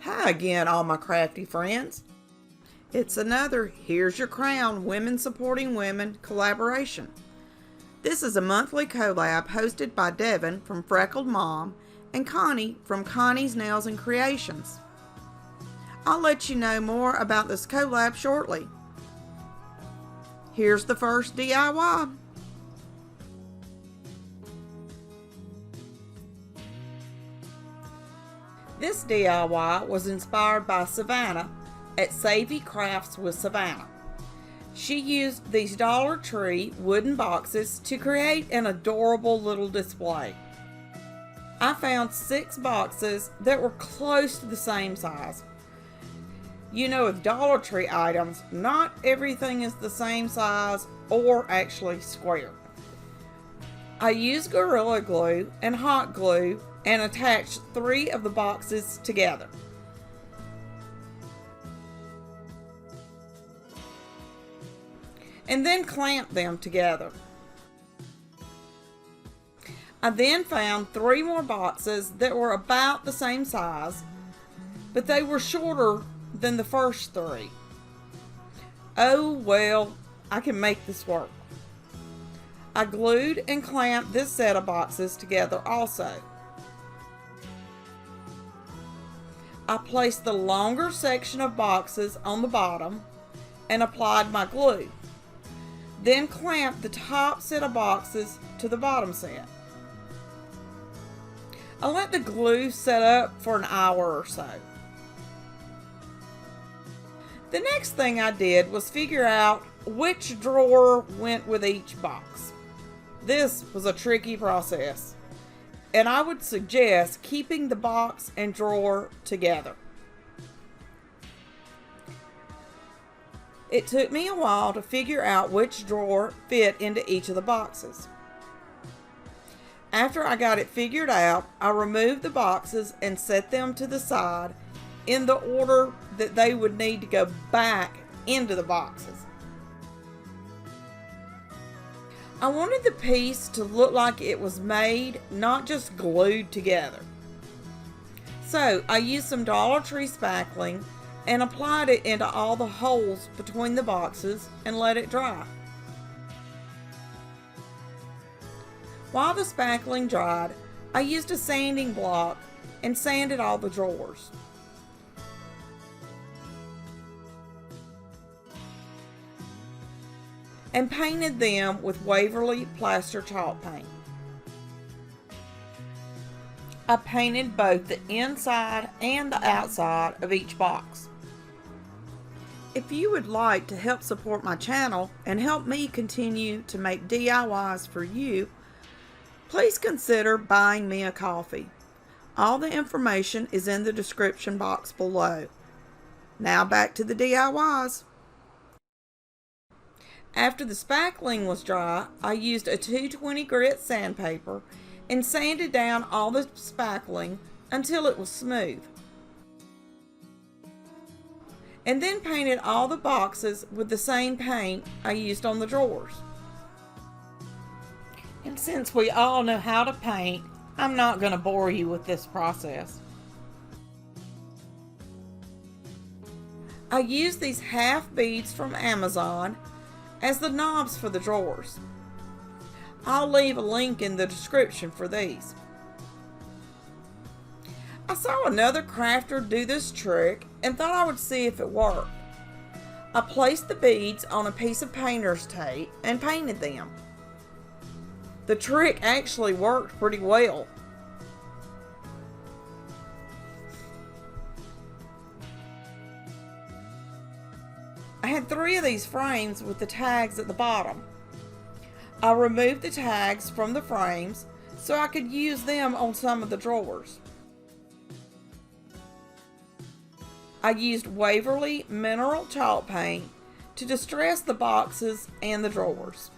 Hi again, all my crafty friends. It's another Here's Your Crown Women Supporting Women collaboration. This is a monthly collab hosted by Devin from Freckled Mom and Connie from Connie's Nails and Creations. I'll let you know more about this collab shortly. Here's the first DIY. This DIY was inspired by Savannah at Savvy Crafts with Savannah. She used these Dollar Tree wooden boxes to create an adorable little display. I found 6 boxes that were close to the same size. You know, with Dollar Tree items, not everything is the same size or actually square. I used Gorilla Glue and hot glue and attached 3 of the boxes together. And then clamped them together. I then found 3 more boxes that were about the same size, but they were shorter than the first 3. Oh well, I can make this work. I glued and clamped this set of boxes together also. I placed the longer section of boxes on the bottom and applied my glue. Then clamped the top set of boxes to the bottom set. I let the glue set up for an hour or so. The next thing I did was figure out which drawer went with each box. This was a tricky process, and I would suggest keeping the box and drawer together. It took me a while to figure out which drawer fit into each of the boxes. After I got it figured out, I removed the boxes and set them to the side in the order that they would need to go back into the boxes. I wanted the piece to look like it was made, not just glued together. So I used some Dollar Tree spackling and applied it into all the holes between the boxes and let it dry. While the spackling dried, I used a sanding block and sanded all the drawers. And painted them with Waverly plaster chalk paint. I painted both the inside and the outside of each box. If you would like to help support my channel and help me continue to make DIYs for you, please consider buying me a coffee. All the information is in the description box below. Now back to the DIYs. After the spackling was dry, I used a 220 grit sandpaper and sanded down all the spackling until it was smooth. And then painted all the boxes with the same paint I used on the drawers. And since we all know how to paint, I'm not going to bore you with this process. I used these half beads from Amazon as the knobs for the drawers. I'll leave a link in the description for these. I saw another crafter do this trick and thought I would see if it worked. I placed the beads on a piece of painter's tape and painted them. The trick actually worked pretty well. I had 3 of these frames with the tags at the bottom. I removed the tags from the frames so I could use them on some of the drawers. I used Waverly mineral chalk paint to distress the boxes and the drawers.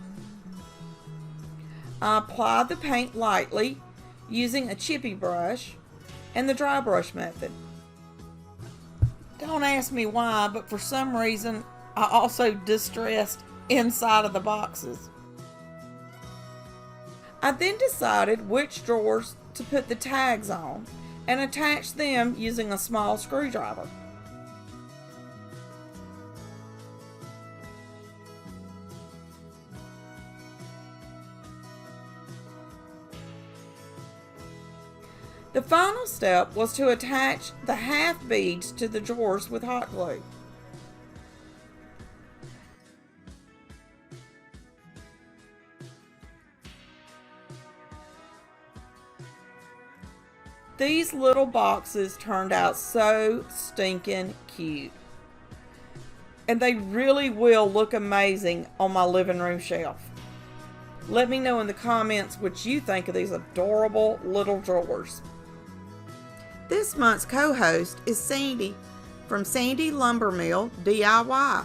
I applied the paint lightly using a chippy brush and the dry brush method. Don't ask me why, but for some reason I also distressed inside of the boxes. I then decided which drawers to put the tags on and attach them using a small screwdriver. The final step was to attach the half beads to the drawers with hot glue. These little boxes turned out so stinking cute. And they really will look amazing on my living room shelf. Let me know in the comments what you think of these adorable little drawers. This month's co-host is Sandy from Sandy Lumber Mill DIY.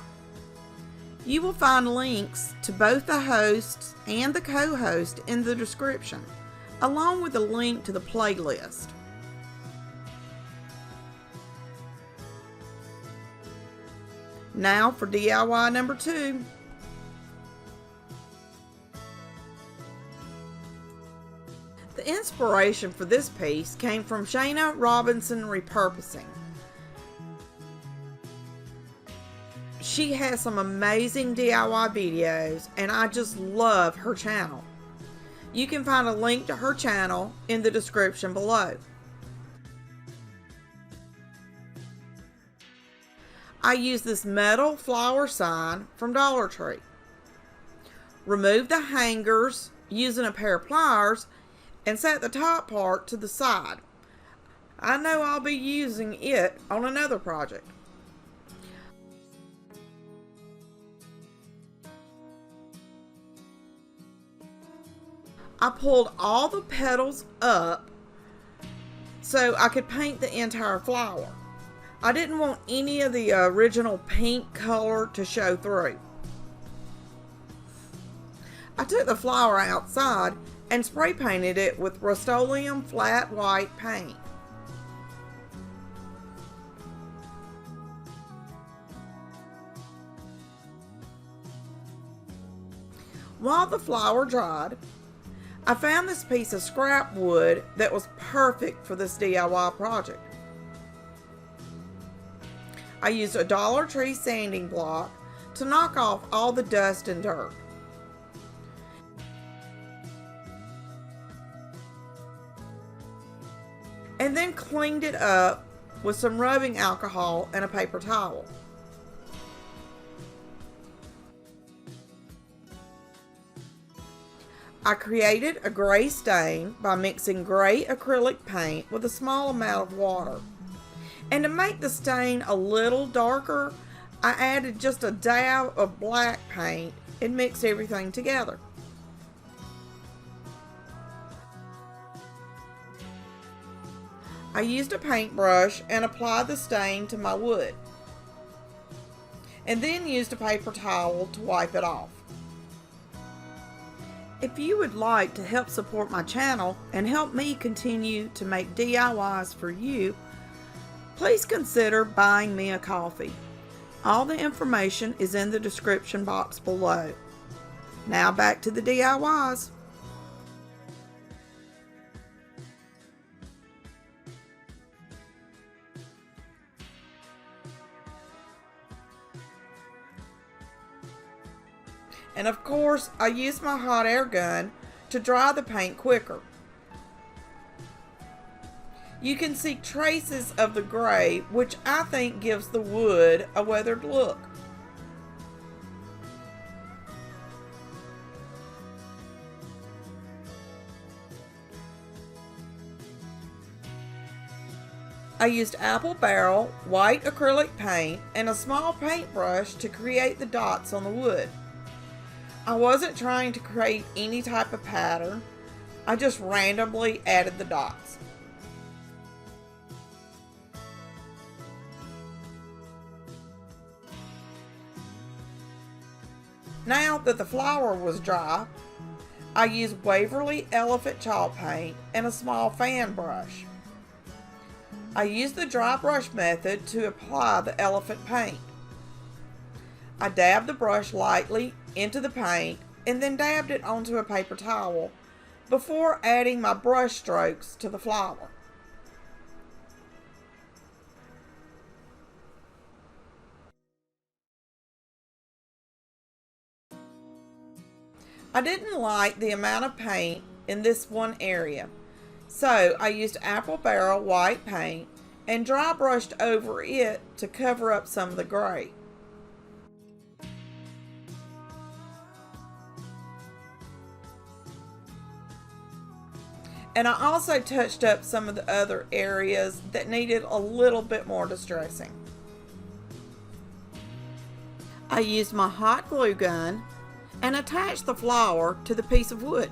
You will find links to both the hosts and the co-host in the description, along with a link to the playlist. Now for DIY number 2. The inspiration for this piece came from Shayna Robinson Repurposing. She has some amazing DIY videos and I just love her channel. You can find a link to her channel in the description below. I used this metal flower sign from Dollar Tree. Removed the hangers using a pair of pliers and set the top part to the side. I know I'll be using it on another project. I pulled all the petals up so I could paint the entire flower. I didn't want any of the original pink color to show through. I took the flower outside and spray painted it with Rust-Oleum flat white paint. While the flower dried, I found this piece of scrap wood that was perfect for this DIY project. I used a Dollar Tree sanding block to knock off all the dust and dirt. And then cleaned it up with some rubbing alcohol and a paper towel. I created a gray stain by mixing gray acrylic paint with a small amount of water. And to make the stain a little darker, I added just a dab of black paint and mixed everything together. I used a paintbrush and applied the stain to my wood, and then used a paper towel to wipe it off. If you would like to help support my channel and help me continue to make DIYs for you, please consider buying me a coffee. All the information is in the description box below. Now back to the DIYs. And of course, I used my hot air gun to dry the paint quicker. You can see traces of the gray, which I think gives the wood a weathered look. I used apple barrel, white acrylic paint, and a small paintbrush to create the dots on the wood. I wasn't trying to create any type of pattern. I just randomly added the dots. Now that the flower was dry, I used Waverly Elephant chalk paint and a small fan brush. I used the dry brush method to apply the elephant paint. I dabbed the brush lightly into the paint and then dabbed it onto a paper towel before adding my brush strokes to the flower. I didn't like the amount of paint in this one area, so I used apple barrel white paint and dry brushed over it to cover up some of the gray. And I also touched up some of the other areas that needed a little bit more distressing. I used my hot glue gun and attached the flower to the piece of wood.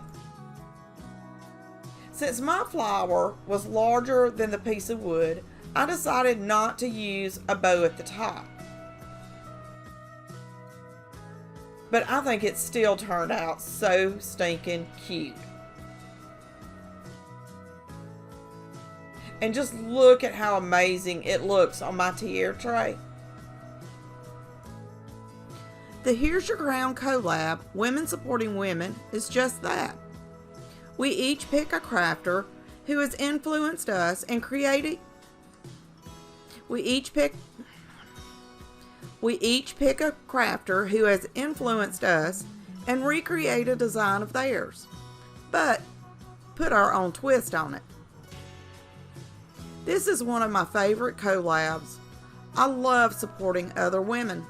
Since my flower was larger than the piece of wood, I decided not to use a bow at the top. But I think it still turned out so stinking cute. And just look at how amazing it looks on my tiara tray. The Here's Your Crown collab, Women Supporting Women, is just that. We each pick a crafter who has influenced us and created. We each pick a crafter who has influenced us and recreate a design of theirs, but put our own twist on it. This is one of my favorite collabs. I love supporting other women.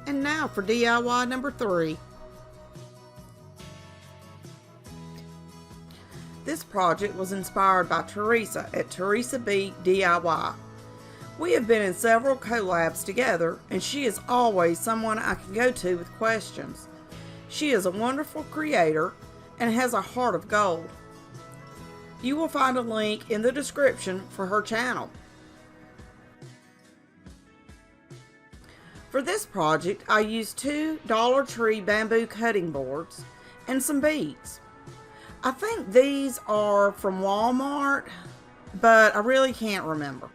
And now for DIY number 3. This project was inspired by Teresa at Teresa B DIY. We have been in several collabs together, and she is always someone I can go to with questions. She is a wonderful creator and has a heart of gold. You will find a link in the description for her channel. For this project, I used 2 Dollar Tree bamboo cutting boards and some beads. I think these are from Walmart, but I really can't remember.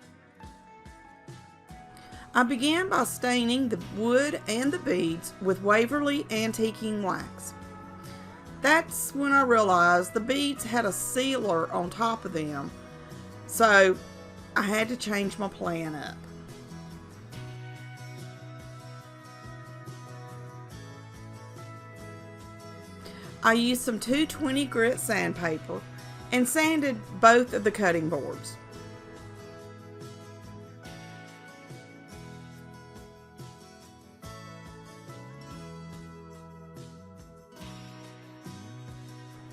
I began by staining the wood and the beads with Waverly Antiquing Wax. That's when I realized the beads had a sealer on top of them, so I had to change my plan up. I used some 220 grit sandpaper and sanded both of the cutting boards.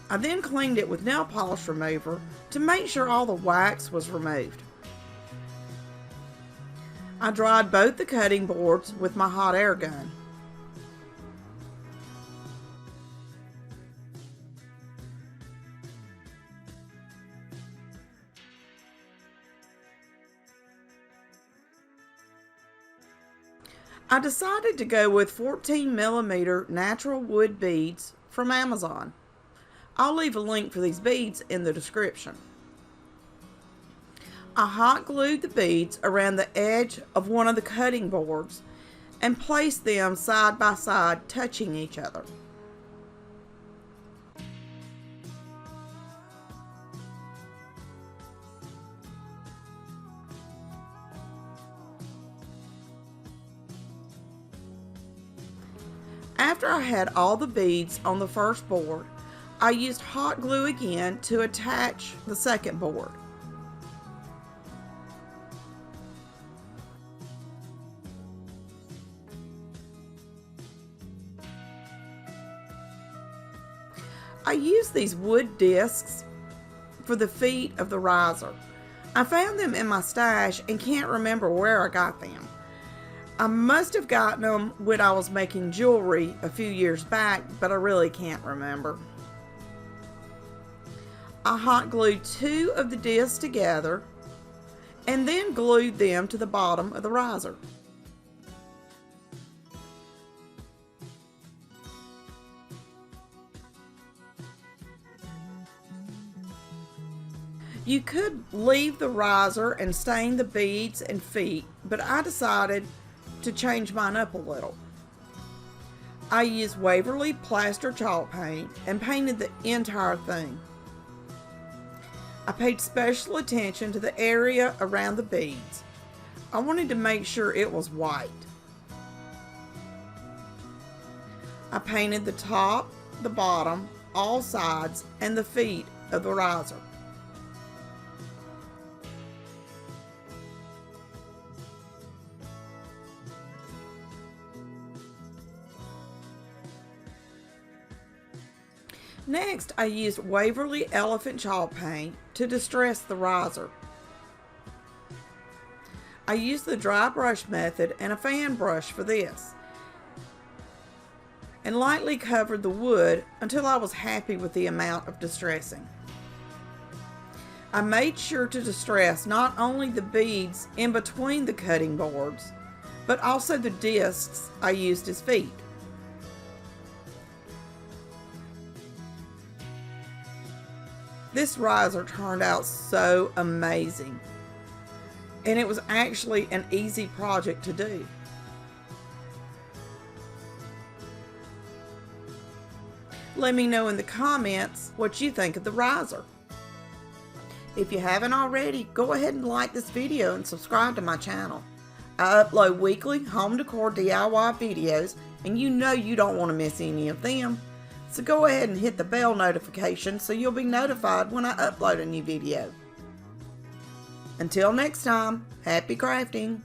I then cleaned it with nail polish remover to make sure all the wax was removed. I dried both the cutting boards with my hot air gun. I decided to go with 14mm natural wood beads from Amazon. I'll leave a link for these beads in the description. I hot glued the beads around the edge of one of the cutting boards and placed them side by side, touching each other. After I had all the beads on the first board, I used hot glue again to attach the second board. I used these wood discs for the feet of the riser. I found them in my stash and can't remember where I got them. I must have gotten them when I was making jewelry a few years back, but I really can't remember. I hot glued 2 of the discs together and then glued them to the bottom of the riser. You could leave the riser and stain the beads and feet, but I decided to change mine up a little. I used Waverly plaster chalk paint and painted the entire thing. I paid special attention to the area around the beads. I wanted to make sure it was white. I painted the top, the bottom, all sides, and the feet of the riser. Next, I used Waverly Elephant Chalk Paint to distress the riser. I used the dry brush method and a fan brush for this, and lightly covered the wood until I was happy with the amount of distressing. I made sure to distress not only the beads in between the cutting boards, but also the discs I used as feet. This riser turned out so amazing, and it was actually an easy project to do. Let me know in the comments what you think of the riser. If you haven't already, go ahead and like this video and subscribe to my channel. I upload weekly home decor DIY videos, and you know you don't want to miss any of them. So go ahead and hit the bell notification so you'll be notified when I upload a new video. Until next time, happy crafting!